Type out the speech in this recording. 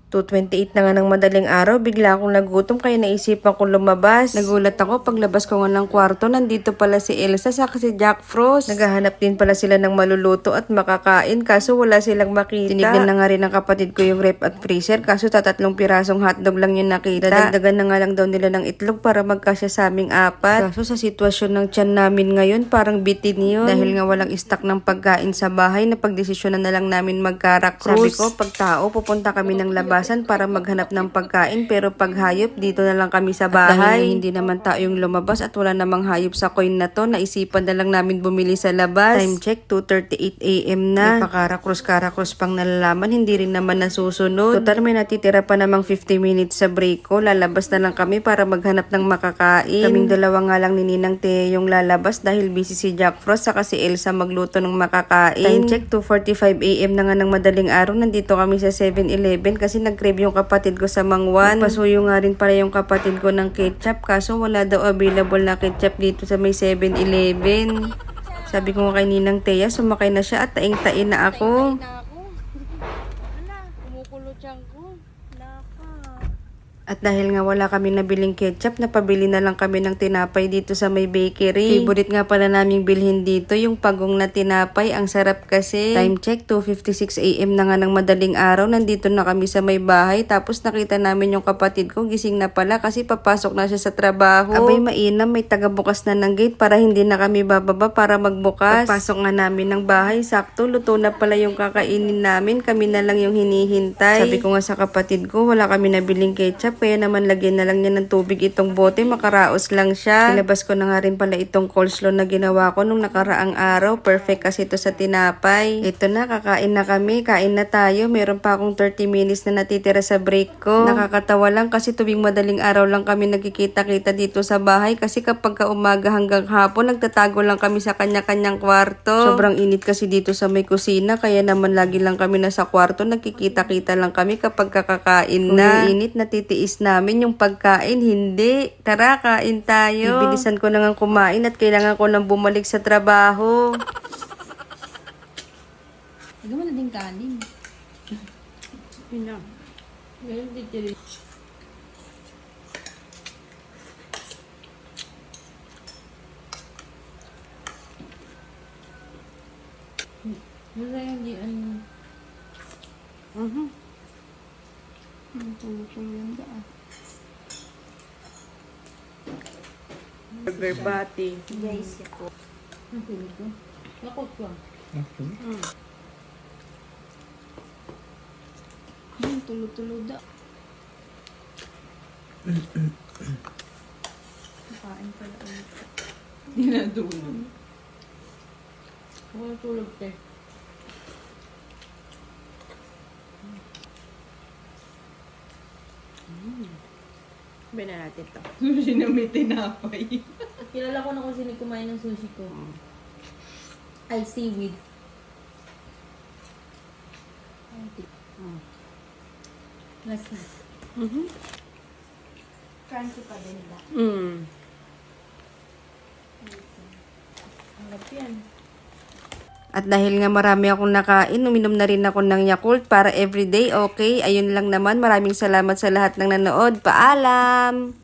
2:28 na nga ng madaling araw, bigla akong nagutom kaya naisipan kong lumabas. Nagulat ako paglabas ko nga ng kwarto, nandito pala si Elsa saka si Jack Frost. Naghahanap din pala sila ng maluluto at makakain kaso wala silang makita. Tinignan na nga rin ng kapatid ko yung rep at freezer kaso tatlong pirasong hotdog lang yung nakita. Dadagdagan na nga lang daw nila ng itlog para magkasya sa aming apat. Kaso sa sitwasyon ng tiyan namin ngayon parang bitin yun. Dahil nga walang stock ng pagkain sa bahay, napagdesisyonan na lang namin magkarakrus. Sabi ko pag tao pupunta kami ng labas para maghanap ng pagkain pero pag hayop dito na lang kami sa bahay. At dahil hindi naman tayo yung lumabas at wala namang hayop sa coin na to, naisipan na lang namin bumili sa labas. Time check 2:38 AM na. Napakarakrus pang nalalaman, hindi rin naman nasusunod. Total may natitira pa namang 50 minutes sa break ko. Lalabas na lang kami para maghanap ng makakain. Kaming dalawa nga lang ni Ninang Thea yung lalabas dahil busy si Jack Frost saka si Elsa magluto ng makakain. Time check 2:45 AM na nga ng madaling araw. Nandito kami sa 7-Eleven kasi nag-crave yung kapatid ko sa Mangwan. Pasuyo nga rin pala yung kapatid ko ng ketchup kaso wala daw available na ketchup dito sa may 7-Eleven. Sabi ko nga kay Ninang Thea, sumakay na siya at taing-tain na ako. Kumukulo tiyang ko. At dahil nga wala kami nabiling ketchup, napabili na lang kami ng tinapay dito sa may bakery. Favorite nga pala naming bilhin dito, yung pagong na tinapay. Ang sarap kasi. Time check, 2:56 AM na nga ng madaling araw. Nandito na kami sa may bahay. Tapos nakita namin yung kapatid ko, gising na pala kasi papasok na siya sa trabaho. Abay mainam, may taga-bukas na ng gate para hindi na kami bababa para magbukas. Pagpasok nga namin ng bahay, sakto, luto na pala yung kakainin namin. Kami na lang yung hinihintay. Sabi ko nga sa kapatid ko, wala kami nabiling ketchup. Kaya naman lagyan na lang niya ng tubig itong bote, makaraos lang siya. Ilabas ko na nga rin pala itong coleslaw na ginawa ko nung nakaraang araw. Perfect kasi ito sa tinapay. Ito na, kakain na kami. Kain na tayo. Meron pa akong 30 minutes na natitira sa break ko. Nakakatawa lang kasi tuwing madaling araw lang kami nagkikita-kita dito sa bahay. Kasi kapag umaga hanggang hapon, nagtatago lang kami sa kanya-kanyang kwarto. Sobrang init kasi dito sa may kusina. Kaya naman lagi lang kami nasa kwarto. Nagkikita-kita lang kami kapag kakakain na. Kung init, natitiis namin yung pagkain, hindi. Tara, kain tayo. Ibilisan ko na nga kumain at kailangan ko nang bumalik sa trabaho. Hindi mo na din kanin. Pina. Ngayon titiri. Wala yung di ano. Burger bati. Guys, ako. Ang pinig ko. Lakot ko. Tulo-tulo da. Kain pala ulit. Dinadulog. Ako tulog te. Sabi na natin to. Sushi na may tinapay. Kilala ko na kung sino kumain ng sushi ko. Ay, seaweed. Last na. Crunchy pa din ba? Ang yan. At dahil nga marami akong nakain, uminom na rin ako ng Yakult para everyday. Okay, ayun lang naman. Maraming salamat sa lahat ng nanood. Paalam!